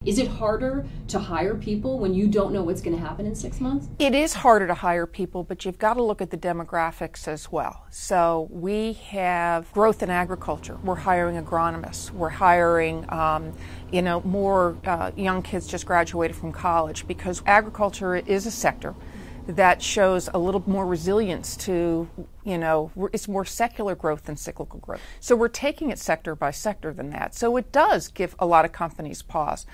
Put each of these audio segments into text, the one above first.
Is it harder to hire people when you don't know what's going to happen in 6 months? It is harder to hire people, but you've got to look at the demographics as well. So we have growth in agriculture. We're hiring agronomists. We're hiring, more young kids just graduated from college, because agriculture is a sector that shows a little more resilience to, it's more secular growth than cyclical growth. So we're taking it sector by sector than that. So it does give a lot of companies pause.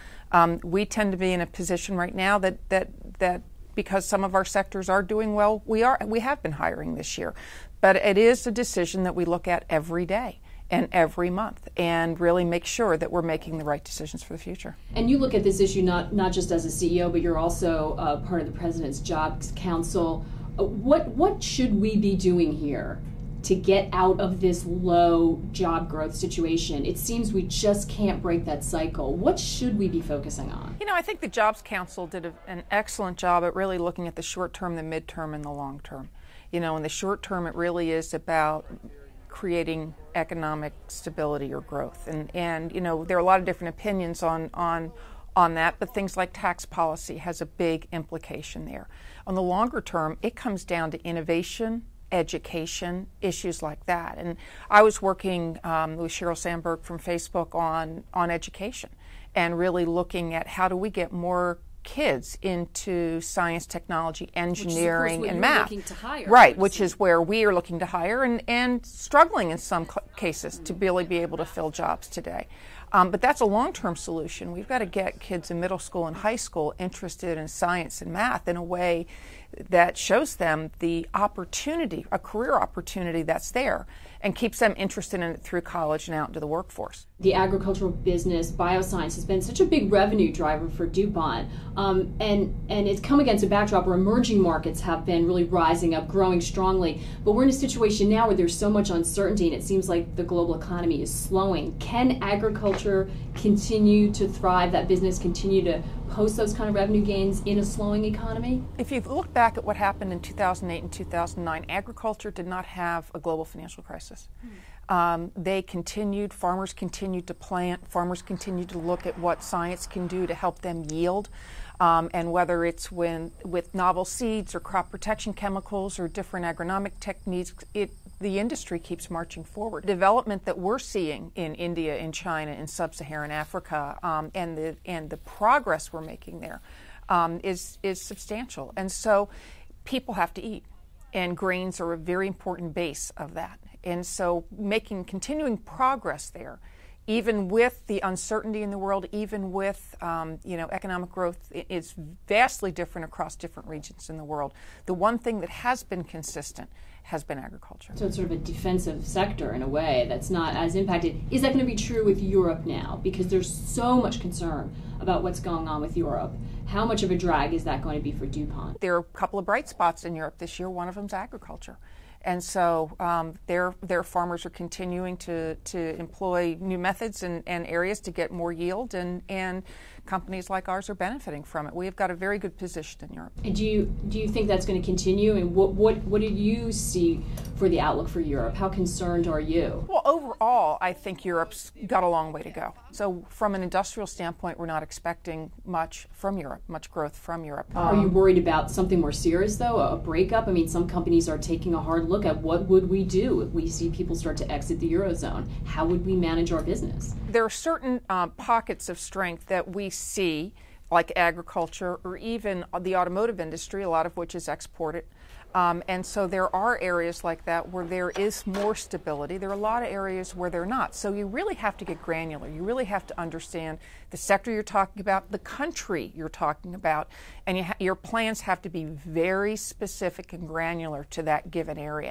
We tend to be in a position right now that because some of our sectors are doing well, we have been hiring this year. But it is a decision that we look at every day and every month, and really make sure that we're making the right decisions for the future. And you look at this issue not just as a CEO, but you're also part of the President's Jobs Council. What should we be doing here to get out of this low job growth situation? It seems we just can't break that cycle. What should we be focusing on? I think the Jobs Council did an excellent job at really looking at the short term, the midterm, and the long term. In the short term, it really is about creating economic stability or growth. And there are a lot of different opinions on that, but things like tax policy has a big implication there. On the longer term, it comes down to innovation, education, issues like that. And I was working with Sheryl Sandberg from Facebook on education, and really looking at how do we get more kids into science, technology, engineering, and math. Looking to hire, right, which is where we are looking to hire and struggling in some cases to really be able to fill jobs today. But that's a long-term solution. We've got to get kids in middle school and high school interested in science and math in a way that shows them the opportunity, a career opportunity that's there, and keeps them interested in it through college and out into the workforce. The agricultural business, bioscience, has been such a big revenue driver for DuPont. And it's come against a backdrop where emerging markets have been really rising up, growing strongly. But we're in a situation now where there's so much uncertainty, and it seems like the global economy is slowing. Can agriculture continue to thrive, that business continue to post those kind of revenue gains in a slowing economy? If you look back at what happened in 2008 and 2009, agriculture did not have a global financial crisis. Farmers continued to plant, farmers continued to look at what science can do to help them yield, and whether it's with novel seeds or crop protection chemicals or different agronomic techniques, the industry keeps marching forward. Development that we're seeing in India, in China, in sub-Saharan Africa, and the progress we're making there is substantial. And so people have to eat, and grains are a very important base of that. And so continuing progress there, even with the uncertainty in the world, even with economic growth, is vastly different across different regions in the world. The one thing that has been consistent has been agriculture. So it's sort of a defensive sector in a way that's not as impacted. Is that going to be true with Europe now? Because there's so much concern about what's going on with Europe. How much of a drag is that going to be for DuPont? There are a couple of bright spots in Europe this year. One of them is agriculture. And so their farmers are continuing to employ new methods and areas to get more yield, and companies like ours are benefiting from it. We've got a very good position in Europe. And do you think that's going to continue? And what do you see for the outlook for Europe? How concerned are you? Well, overall, I think Europe's got a long way to go. So from an industrial standpoint, we're not expecting much growth from Europe. Are you worried about something more serious, though, a breakup? I mean, some companies are taking a hard look at what would we do if we see people start to exit the Eurozone. How would we manage our business? There are certain pockets of strength that we see, like agriculture or even the automotive industry, a lot of which is exported. And so there are areas like that where there is more stability. There are a lot of areas where they're not. So you really have to get granular. You really have to understand the sector you're talking about, the country you're talking about, and your plans have to be very specific and granular to that given area.